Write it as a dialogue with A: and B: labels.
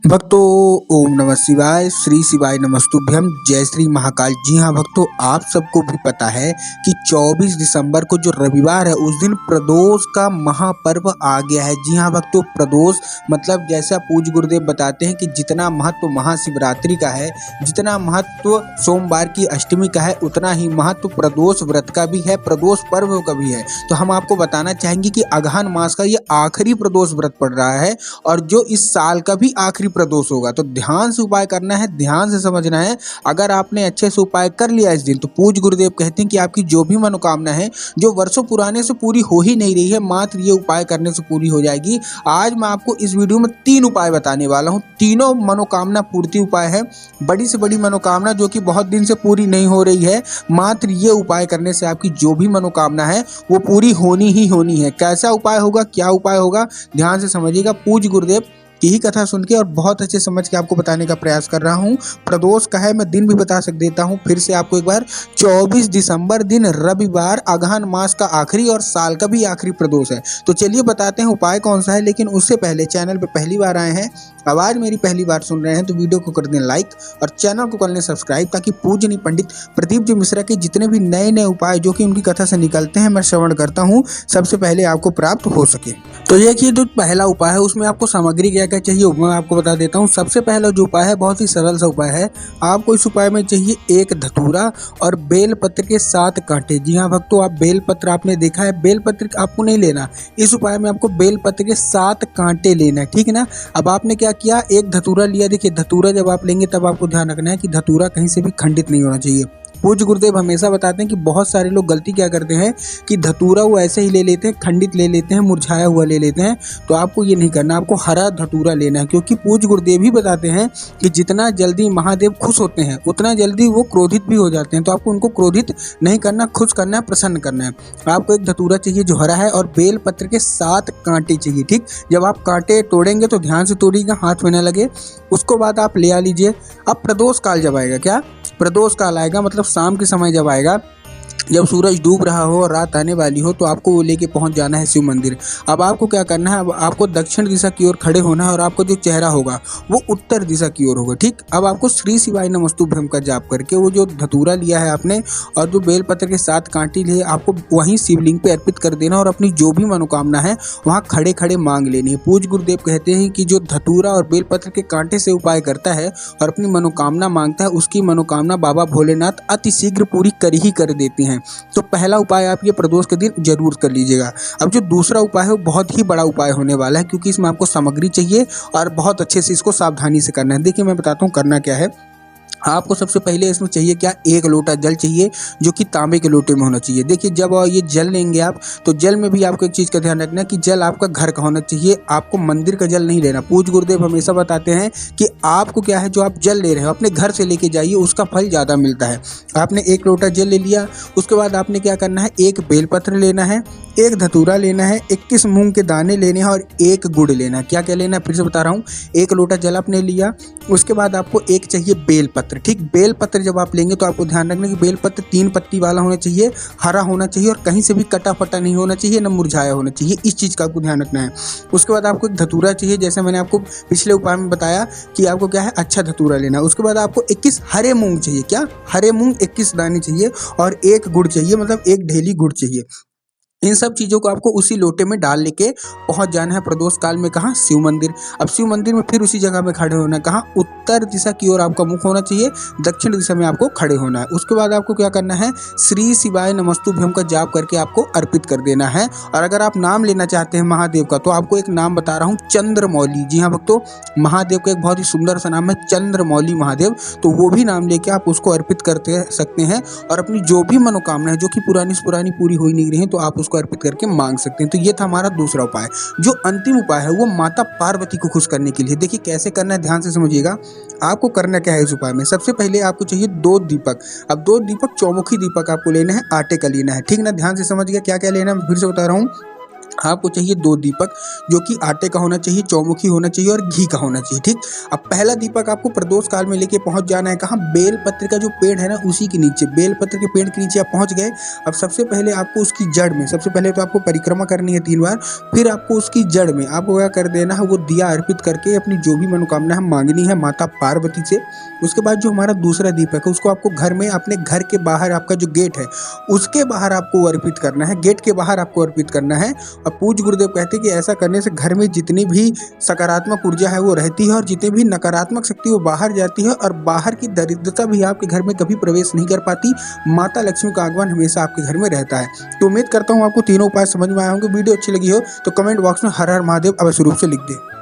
A: भक्तों, ओम नमः शिवाय, श्री शिवाय नमस्तुभ्यम, जय श्री महाकाल। जी हाँ भक्तों, आप सबको भी पता है कि 24 दिसंबर को जो रविवार है उस दिन प्रदोष का महापर्व आ गया है। जी हाँ भक्तों, प्रदोष मतलब जैसा पूज्य गुरुदेव बताते हैं कि जितना महत्व महाशिवरात्रि का है, जितना महत्व सोमवार की अष्टमी का है, उतना ही महत्व प्रदोष व्रत का भी है, प्रदोष पर्व का भी है। तो हम आपको बताना चाहेंगे कि अगहन मास का ये आखिरी प्रदोष व्रत पड़ रहा है और जो इस साल का भी आखिरी प्रदोष होगा। तो ध्यान से उपाय करना है, ध्यान से समझना है। अगर आपने अच्छे से उपाय कर लिया इस दिन, तो पूज्य गुरुदेव कहते हैं कि आपकी जो भी मनोकामना है, जो वर्षों पुराने से पूरी हो ही नहीं रही है, मात्र ये उपाय करने से पूरी हो जाएगी। आज मैं आपको इस वीडियो में 3 उपाय बताने वाला हूँ। तीनों मनोकामना पूर्ति उपाय है। बड़ी से बड़ी मनोकामना जो कि बहुत दिन से पूरी नहीं हो रही है, मात्र ये उपाय करने से आपकी जो भी मनोकामना है वो पूरी होनी ही होनी है। कैसा उपाय होगा, क्या उपाय होगा, ध्यान से समझिएगा। पूज्य गुरुदेव की ही कथा सुन के और बहुत अच्छे समझ के आपको बताने का प्रयास कर रहा हूँ। प्रदोष का है, मैं दिन भी बता देता हूँ फिर से आपको एक बार। 24 दिसंबर दिन रविवार, अगहन मास का आखिरी और साल का भी आखिरी प्रदोष है। तो चलिए बताते हैं उपाय कौन सा है। लेकिन उससे पहले चैनल पर पहली बार आए हैं, आवाज मेरी पहली बार सुन रहे हैं, तो वीडियो को कर दें लाइक और चैनल को कर लें सब्सक्राइब, ताकि पूजनीय पंडित प्रदीप जी मिश्रा के जितने भी नए नए उपाय जो कि उनकी कथा से निकलते हैं, मैं श्रवण करता हूँ, सबसे पहले आपको प्राप्त हो सके। तो देखिए, जो पहला उपाय है उसमें आपको सामग्री क्या क्या चाहिए मैं आपको बता देता हूँ। सबसे पहला जो उपाय है बहुत ही सरल सा उपाय है। आपको इस उपाय में चाहिए एक धतूरा और बेल पत्र के 7 कांटे। जी हाँ भक्तों, आप बेल पत्र आपने देखा है, बेल पत्र आपको नहीं लेना। इस उपाय में आपको बेल पत्र के 7 कांटे लेना है, ठीक है ना। अब आपने क्या किया, एक धतूरा लिया। देखिए, धतूरा जब आप लेंगे तब आपको ध्यान रखना है कि धतूरा कहीं से भी खंडित नहीं होना चाहिए। पूज्य गुरुदेव हमेशा बताते हैं कि बहुत सारे लोग गलती क्या करते हैं कि धतूरा वो ऐसे ही ले लेते हैं, खंडित ले लेते हैं, मुरझाया हुआ ले लेते हैं। तो आपको ये नहीं करना, आपको हरा धतूरा लेना है, क्योंकि पूज्य गुरुदेव ही बताते हैं कि जितना जल्दी महादेव खुश होते हैं उतना जल्दी वो क्रोधित भी हो जाते हैं। तो आपको उनको क्रोधित नहीं करना, खुश करना है, प्रसन्न करना है। आपको एक धतूरा चाहिए जो हरा है और बेल पत्र के 7 कांटे चाहिए, ठीक। जब आप कांटे तोड़ेंगे तो ध्यान से तोड़िएगा, हाथ में न लगे। उसको बाद आप ले आ लीजिए। अब प्रदोष काल जब आएगा, क्या प्रदोष काल आएगा मतलब शाम के समय जब आएगा, जब सूरज डूब रहा हो और रात आने वाली हो, तो आपको वो लेके पहुंच जाना है शिव मंदिर। अब आपको क्या करना है, अब आपको दक्षिण दिशा की ओर खड़े होना है और आपका जो चेहरा होगा वो उत्तर दिशा की ओर होगा, ठीक। अब आपको श्री शिवाय नमस्तुभ्यम का जाप करके वो जो धतूरा लिया है आपने और जो बेलपत्र के 7 कांटे लिए, आपको वहीं शिवलिंग पे अर्पित कर देना और अपनी जो भी मनोकामना है वहाँ खड़े खड़े मांग लेनी है। पूज्य गुरुदेव कहते हैं कि जो धतूरा और बेलपत्र के कांटे से उपाय करता है और अपनी मनोकामना मांगता है, उसकी मनोकामना बाबा भोलेनाथ अति शीघ्र पूरी कर ही कर देते हैं। तो पहला उपाय आप ये प्रदोष के दिन जरूर कर लीजिएगा। अब जो दूसरा उपाय है वो बहुत ही बड़ा उपाय होने वाला है, क्योंकि इसमें आपको सामग्री चाहिए और बहुत अच्छे से इसको सावधानी से करना है। देखिए, मैं बताता हूँ करना क्या है। आपको सबसे पहले इसमें चाहिए क्या, 1 लोटा जल चाहिए जो कि तांबे के लोटे में होना चाहिए। देखिए, जब ये जल लेंगे आप, तो जल में भी आपको एक चीज़ का ध्यान रखना है कि जल आपका घर का होना चाहिए, आपको मंदिर का जल नहीं लेना। पूज्य गुरुदेव हमेशा बताते हैं कि आपको क्या है, जो आप जल ले रहे हो अपने घर से लेके जाइए, उसका फल ज़्यादा मिलता है। आपने 1 लोटा जल ले लिया, उसके बाद आपने क्या करना है, 1 बेलपत्र लेना है, 1 धतूरा लेना है, 21 मूंग के दाने लेने हैं और 1 गुड़ लेना है। क्या क्या लेना है फिर से बता रहा हूँ। 1 लोटा जल आपने लिया, उसके बाद आपको 1 चाहिए बेलपत्र, ठीक। बेलपत्र जब आप लेंगे तो आपको ध्यान रखना कि बेलपत्र 3 पत्ती वाला होना चाहिए, हरा होना चाहिए और कहीं से भी कटा फटा नहीं होना चाहिए, न मुरझाया होना चाहिए। इस चीज़ का आपको ध्यान रखना है। उसके बाद आपको एक धतूरा चाहिए, जैसे मैंने आपको पिछले उपाय में बताया कि आपको क्या है, अच्छा धतूरा लेना है। उसके बाद आपको 21 हरे मूंग चाहिए, क्या हरे मूंग 21 दाने चाहिए और 1 गुड़ चाहिए, मतलब 1 ढेली गुड़ चाहिए। इन सब चीज़ों को आपको उसी लोटे में डाल लेके पहुंच जाना है प्रदोष काल में, कहाँ, शिव मंदिर। अब शिव मंदिर में फिर उसी जगह में खड़े होना है, कहाँ, उत्तर दिशा की ओर आपका मुख होना चाहिए, दक्षिण दिशा में आपको खड़े होना है। उसके बाद आपको क्या करना है, श्री शिवाय नमस्तुभ्यम का जाप करके आपको अर्पित कर देना है। और अगर आप नाम लेना चाहते हैं महादेव का, तो आपको एक नाम बता रहा हूँ, चंद्रमौली। जी हाँ भक्तों, महादेव का एक बहुत ही सुंदर सा नाम है चंद्रमौली महादेव। तो वो भी नाम लेके आप उसको अर्पित करते सकते हैं और अपनी जो भी मनोकामना है जो कि पुरानी से पुरानी पूरी हो ही नहीं रही है, तो आप उसको अर्पित करके मांग सकते हैं। तो ये था हमारा दूसरा उपाय। जो अंतिम उपाय है वो माता पार्वती को खुश करने के लिए। देखिए कैसे करना है, ध्यान से समझिएगा। आपको करना क्या है इस उपाय में, सबसे पहले आपको चाहिए 2 दीपक। अब 2 दीपक चौमुखी दीपक आपको लेना है, आटे का लेना है, ठीक ना। ध्यान से समझिएगा क्या क्या लेना है, मैं फिर से बता रहा हूँ। आपको चाहिए 2 दीपक, जो कि आटे का होना चाहिए, चौमुखी होना चाहिए और घी का होना चाहिए। ठीक। अब पहला दीपक आपको प्रदोष काल में लेके पहुंच जाना है कहाँ, बेलपत्र का जो पेड़ है ना उसी के नीचे, बेलपत्र के पेड़ के नीचे आप पहुंच गए। अब सबसे पहले आपको उसकी जड़ में, सबसे पहले तो आपको परिक्रमा करनी है 3 बार, फिर आपको उसकी जड़ में आपको क्या कर देना है, वो दिया अर्पित करके अपनी जो भी मनोकामना है मांगनी है माता पार्वती से। उसके बाद जो हमारा दूसरा दीपक है उसको आपको घर में, अपने घर के बाहर, आपका जो गेट है उसके बाहर आपको अर्पित करना है, गेट के बाहर आपको अर्पित करना है। और पूज्य गुरुदेव कहते हैं कि ऐसा करने से घर में जितनी भी सकारात्मक ऊर्जा है वो रहती है और जितनी भी नकारात्मक शक्ति वो बाहर जाती है और बाहर की दरिद्रता भी आपके घर में कभी प्रवेश नहीं कर पाती। माता लक्ष्मी का आगमन हमेशा आपके घर में रहता है। तो उम्मीद करता हूँ आपको तीनों उपाय समझ में आए होंगे। वीडियो अच्छी लगी हो तो कमेंट बॉक्स में हर हर महादेव अवश्य रूप से लिख दे।